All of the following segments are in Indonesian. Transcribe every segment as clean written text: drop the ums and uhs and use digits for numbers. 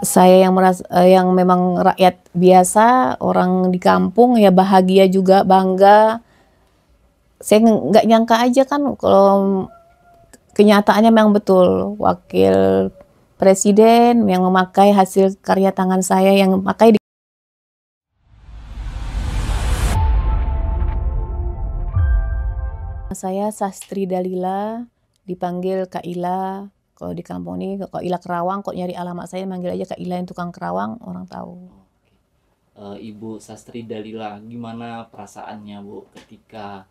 Saya yang memang rakyat biasa, orang di kampung ya bahagia juga, bangga. Saya nggak nyangka aja kan kalau kenyataannya memang betul, wakil presiden yang memakai hasil karya tangan saya yang memakai saya Sastri Dalila, dipanggil Kak Ila. Kalau di kampung ini Kak Ila Kerawang, kok nyari alamat saya manggil aja Kak Ila yang tukang kerawang, orang tahu. Ibu Sastri Dalila, gimana perasaannya Bu ketika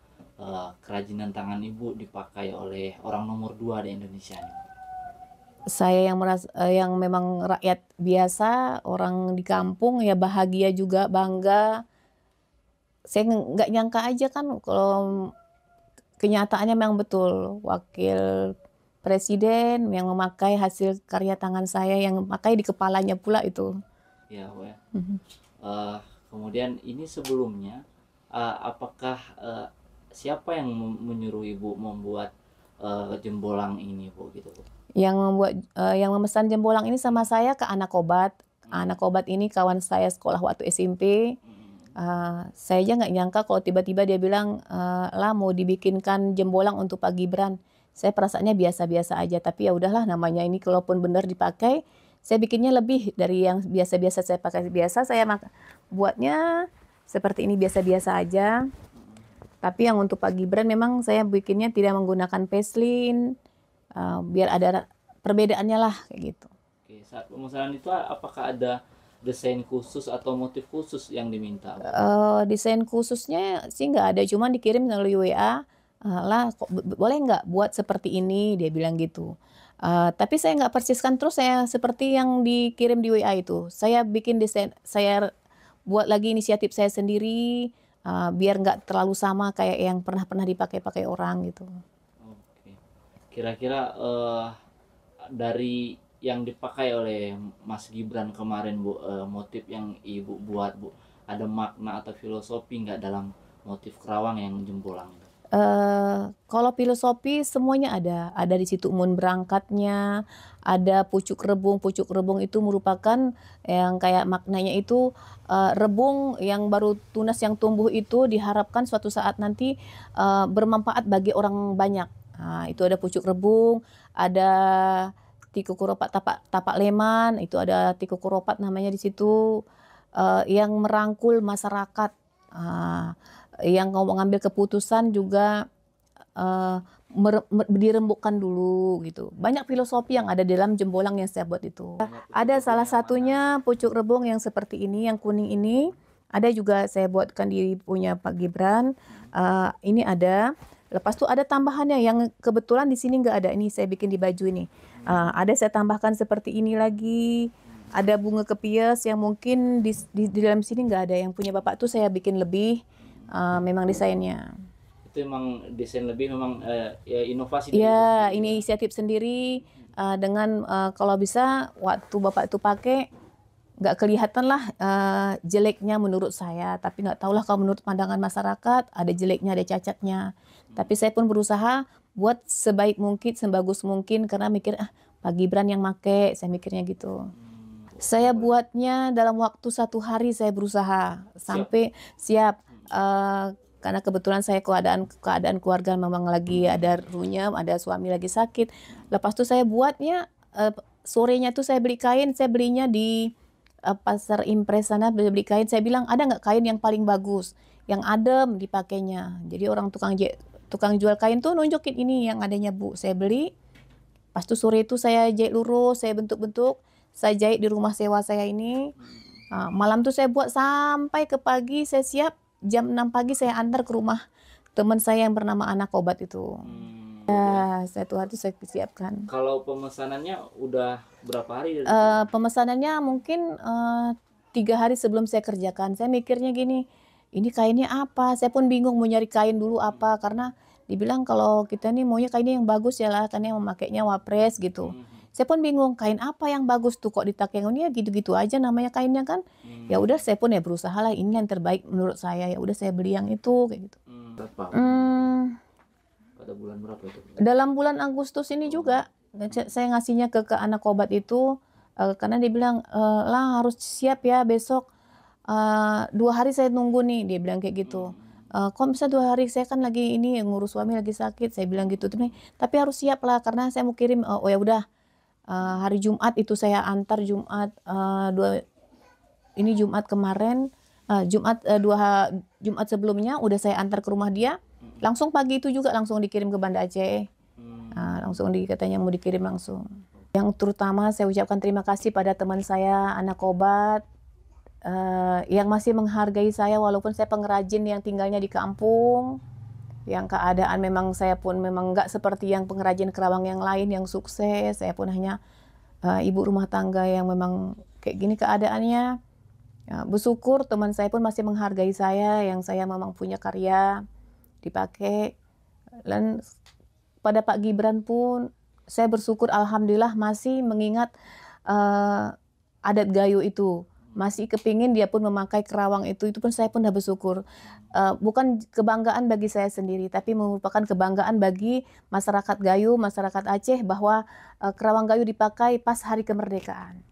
kerajinan tangan Ibu dipakai oleh orang nomor 2 di Indonesia nih? Saya yang memang rakyat biasa, orang di kampung ya bahagia juga, bangga. Saya nggak nyangka aja kan kalau kenyataannya memang betul, wakil presiden yang memakai hasil karya tangan saya yang memakai di kepalanya pula itu. Ya, Bu ya. Mhm. Kemudian ini sebelumnya, apakah siapa yang menyuruh Ibu membuat jembolang ini Bu gitu Bu? Yang memesan jembolang ini sama saya ke Anak Obat. Anak Obat ini kawan saya sekolah waktu SMP. Saya aja nggak nyangka kalau tiba-tiba dia bilang, "Lah mau dibikinkan jembolang untuk Pak Gibran." Saya perasaannya biasa-biasa aja, tapi ya udahlah namanya ini kalaupun benar dipakai, saya bikinnya lebih dari yang biasa-biasa saya pakai. Biasa saya buatnya seperti ini biasa-biasa aja, tapi yang untuk Pak Gibran memang saya bikinnya tidak menggunakan paislin, biar ada perbedaannya lah kayak gitu. Oke, saat pemesanan itu apakah ada desain khusus atau motif khusus yang diminta Bu? Desain khususnya sih nggak ada, cuman dikirim melalui WA, "Lah kok boleh nggak buat seperti ini?" Dia bilang gitu. Tapi saya nggak persiskan terus saya seperti yang dikirim di WA itu. Saya bikin desain, saya buat lagi inisiatif saya sendiri, biar nggak terlalu sama kayak yang pernah dipakai-pakai orang gitu. Oke. Kira-kira dari yang dipakai oleh Mas Gibran kemarin Bu, motif yang Ibu buat Bu, ada makna atau filosofi nggak dalam motif kerawang yang jempolang itu? Kalau filosofi semuanya ada di situ umur berangkatnya, ada pucuk rebung itu merupakan yang kayak maknanya itu, rebung yang baru tunas yang tumbuh itu diharapkan suatu saat nanti, bermanfaat bagi orang banyak. Itu ada pucuk rebung, ada tikukuropat tapak tapak leman, itu ada tikukuropat namanya di situ, yang merangkul masyarakat, yang mau ngambil keputusan juga dirembukkan dulu gitu. Banyak filosofi yang ada dalam jembolang yang saya buat itu. Ada salah satunya pucuk rebung yang seperti ini, yang kuning ini, ada juga saya buatkan di punya Pak Gibran, ini ada. Lepas itu ada tambahannya yang kebetulan di sini nggak ada, ini saya bikin di baju ini. Ada saya tambahkan seperti ini lagi, ada bunga kepias yang mungkin di dalam sini nggak ada, yang punya Bapak tuh saya bikin lebih, memang desainnya. Itu emang desain lebih memang ya inovasi dari Ibu Iya, sendiri ini ya? inisiatif sendiri, dengan, kalau bisa waktu Bapak itu pakai, nggak kelihatan lah, jeleknya menurut saya, tapi nggak tahulah kalau menurut pandangan masyarakat, ada jeleknya, ada cacatnya. Tapi saya pun berusaha buat sebaik mungkin, sebagus mungkin, karena mikir, "Ah, Pak Gibran yang make," saya mikirnya gitu. Saya buatnya dalam waktu 1 hari saya berusaha, Siap. sampai siap, karena kebetulan saya keadaan keluarga memang lagi ada runyam, ada suami lagi sakit. Lepas itu saya buatnya, sorenya tuh saya beli kain, saya belinya di, pasar impres sana beli kain, saya bilang, "Ada nggak kain yang paling bagus, yang adem dipakainya?" Jadi orang tukang jual kain tuh nunjukin, "Ini yang adanya Bu." Saya beli, pas itu sore itu saya jahit lurus, saya bentuk-bentuk, saya jahit di rumah sewa saya ini, malam tuh saya buat sampai ke pagi, saya siap jam 6 pagi saya antar ke rumah teman saya yang bernama Anak Obat itu. Ya, satu hari saya siapkan. Kalau pemesanannya udah berapa hari dari Pemesanannya mungkin, 3 hari sebelum saya kerjakan. Saya mikirnya gini, "Ini kainnya apa?" Saya pun bingung mau nyari kain dulu apa, karena dibilang kalau kita nih maunya kainnya yang bagus ya lah, karena yang memakainya wapres gitu. Saya pun bingung, kain apa yang bagus tuh kok dipakai, ini ya gitu-gitu aja namanya kainnya kan. Ya udah saya pun ya berusaha lah ini yang terbaik menurut saya, ya udah saya beli yang itu, kayak gitu. berapa? Mmm. Pada bulan berapa itu? Dalam bulan Agustus ini juga, saya ngasihnya ke Anak Obat itu, karena dia bilang, "Lah harus siap ya besok, 2 hari saya nunggu nih," dia bilang kayak gitu. Mhm. "Kok bisa 2 hari? Saya kan lagi ini, ngurus suami lagi sakit," saya bilang gitu. Terus, "Tapi harus siap lah karena saya mau kirim," oh ya udah, hari Jumat itu saya antar Jumat, Jumat kemarin, Jumat sebelumnya udah saya antar ke rumah dia, Mhm. langsung pagi itu juga langsung dikirim ke Banda Aceh, Mmm. langsung katanya mau dikirim langsung. Yang terutama saya ucapkan terima kasih pada teman saya, anak obat, yang masih menghargai saya walaupun saya pengrajin yang tinggalnya di kampung, yang keadaan memang saya pun memang nggak seperti yang pengrajin kerawang yang lain yang sukses, saya pun hanya, ibu rumah tangga yang memang kayak gini keadaannya. Bersyukur teman saya pun masih menghargai saya, yang saya memang punya karya, dipakai. Dan pada Pak Gibran pun, saya bersyukur alhamdulillah masih mengingat, eee, adat Gayo itu. Masih kepingin dia pun memakai kerawang itu pun saya pun udah bersyukur. Bukan kebanggaan bagi saya sendiri, tapi merupakan kebanggaan bagi masyarakat Gayo, masyarakat Aceh bahwa, kerawang Gayo dipakai pas hari kemerdekaan.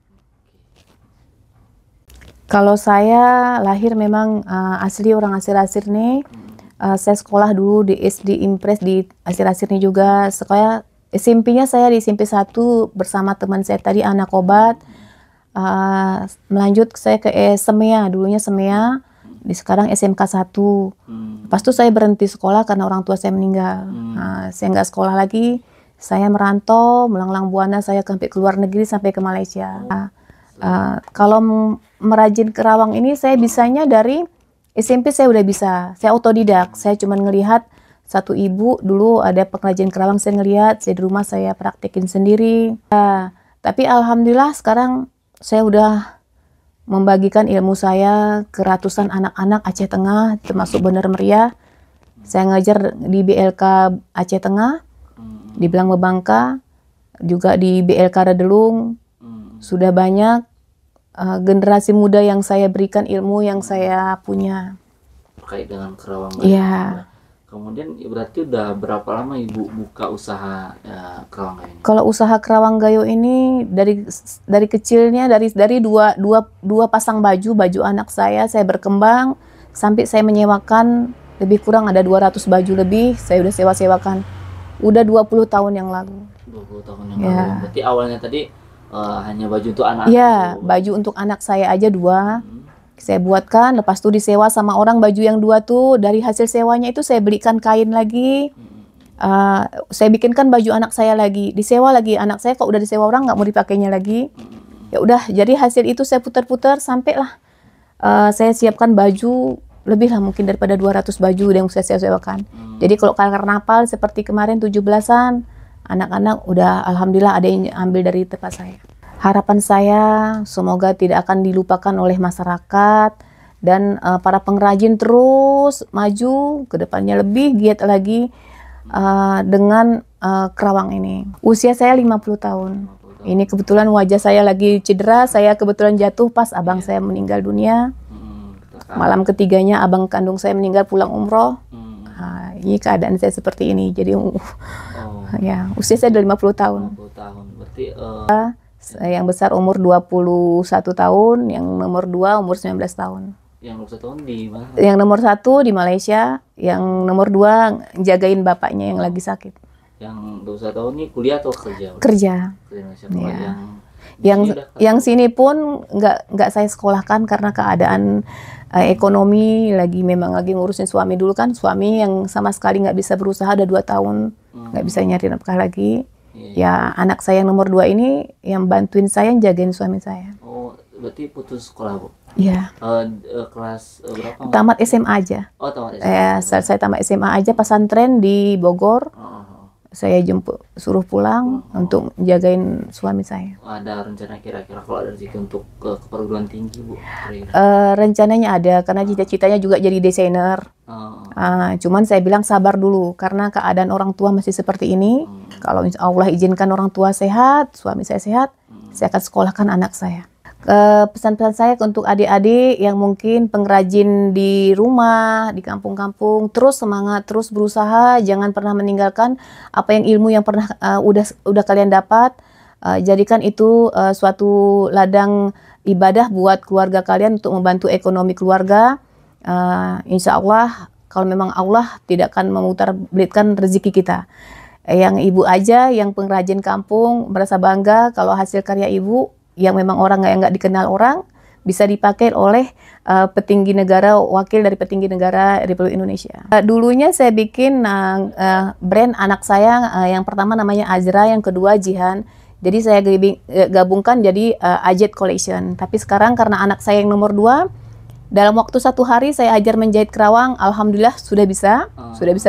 Kalau saya lahir memang, asli orang Asir-Asir nih, Mhm. saya sekolah dulu di SD Impres di Asir-Asir nih juga, sekolah SMP-nya saya di SMP 1 bersama teman saya tadi anak obat, melanjut saya ke Semea, dulunya Semea, Mhm. di sekarang SMK 1. Mmm. Lepas itu saya berhenti sekolah karena orang tua saya meninggal. Saya nggak sekolah lagi, saya merantau, melanglang buana saya sampai ke luar negeri, sampai ke Malaysia. Kalau merajin kerawang ini saya bisanya dari SMP saya udah bisa, saya otodidak, saya cuman ngelihat satu ibu dulu ada pengrajin kerawang saya ngelihat, saya di rumah saya praktekin sendiri. Tapi alhamdulillah sekarang saya udah membagikan ilmu saya ke ratusan anak-anak Aceh Tengah, termasuk Bener Meriah. Saya ngajar di BLK Aceh Tengah, di Belang Bebangka, juga di BLK Radelung. Sudah banyak generasi muda yang saya berikan ilmu yang saya punya. Terkait dengan kerawang Gayo. Iya. Kemudian berarti udah berapa lama Ibu buka usaha kerawang Gayo ini? Kalau usaha kerawang Gayo ini dari kecilnya dari dua pasang baju anak saya berkembang sampai saya menyewakan lebih kurang ada 200 baju lebih, saya udah sewa-sewakan. Udah 20 tahun yang lalu. 20 tahun yang Ya. lalu. Berarti awalnya tadi hanya baju untuk anak-anak. Iya, baju untuk anak saya aja 2. Mhm. Saya buatkan, lepas itu disewa sama orang baju yang 2 tuh, dari hasil sewanya itu saya belikan kain lagi. Mhm. Saya bikinkan baju anak saya lagi, disewa lagi. Anak saya kalau udah disewa orang nggak mau dipakainya lagi. Mhm. Ya udah, jadi hasil itu saya putar-putar sampailah saya siapkan baju lebih lah mungkin daripada 200 baju yang saya sewakan. Jadi kalau karnaval seperti kemarin 17-an, anak-anak udah alhamdulillah ada yang ambil dari tempat saya. Harapan saya semoga tidak akan dilupakan oleh masyarakat dan para pengrajin terus maju ke depannya lebih giat lagi dengan kerawang ini. Usia saya 50 tahun. Ini kebetulan wajah saya lagi cedera, saya kebetulan jatuh pas abang saya meninggal dunia. Malam ketiganya abang kandung saya meninggal pulang umroh. Ini keadaan saya seperti ini. Jadi ya, usia saya udah 50 tahun. 50 tahun. Berarti yang besar umur 21 tahun, yang nomor 2 umur 19 tahun. Yang nomor 1 tahun di mana? Yang nomor 1 di Malaysia, yang nomor 2 jagain bapaknya yang lagi sakit. Yang 21 tahun ini kuliah atau kerja? Kerja. Ya. Yang sini pun nggak saya sekolahkan karena keadaan ekonomi memang lagi ngurusin suami dulu kan, suami yang sama sekali nggak bisa berusaha udah 2 tahun nggak bisa nyari nafkah lagi. Ya anak saya yang nomor 2 ini yang bantuin saya jagain suami saya. Oh, berarti putus sekolah, Bu? Iya. Kelas berapa? Tamat SMA aja. Oh, tamat SMA. Saya tamat SMA aja, pesantren di Bogor. Saya suruh pulang untuk jagain suami saya. Ada rencana kira-kira kalau ada rezeki untuk ke perguruan tinggi, Bu? Rencananya ada karena cita-citanya juga jadi desainer. Cuman saya bilang sabar dulu karena keadaan orang tua masih seperti ini. Kalau Allah izinkan orang tua sehat, suami saya sehat, saya akan sekolahkan anak saya. Pesan-pesan saya untuk adik-adik yang mungkin pengrajin di rumah, di kampung-kampung, terus semangat, terus berusaha, jangan pernah meninggalkan apa yang ilmu yang pernah udah kalian dapat. Jadikan itu suatu ladang ibadah buat keluarga kalian untuk membantu ekonomi keluarga. Insya Allah kalau memang Allah tidak akan memutar-belitkan rezeki kita. Yang ibu aja, yang pengrajin kampung merasa bangga kalau hasil karya ibu yang memang orang yang nggak dikenal orang bisa dipakai oleh petinggi negara, wakil dari petinggi negara Republik Indonesia. Dulunya saya bikin brand anak saya, yang pertama namanya Azra, yang kedua Jihan. Jadi saya gabungkan jadi Ajet Collection. Tapi sekarang karena anak saya yang nomor 2, dalam waktu 1 hari saya ajar menjahit kerawang, alhamdulillah sudah bisa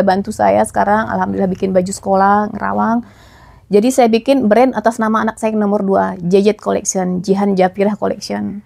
bantu saya sekarang, alhamdulillah bikin baju sekolah, ngerawang. Jadi saya bikin brand atas nama anak saya yang nomor 2, Jejet Collection, Jihan Jafirah Collection.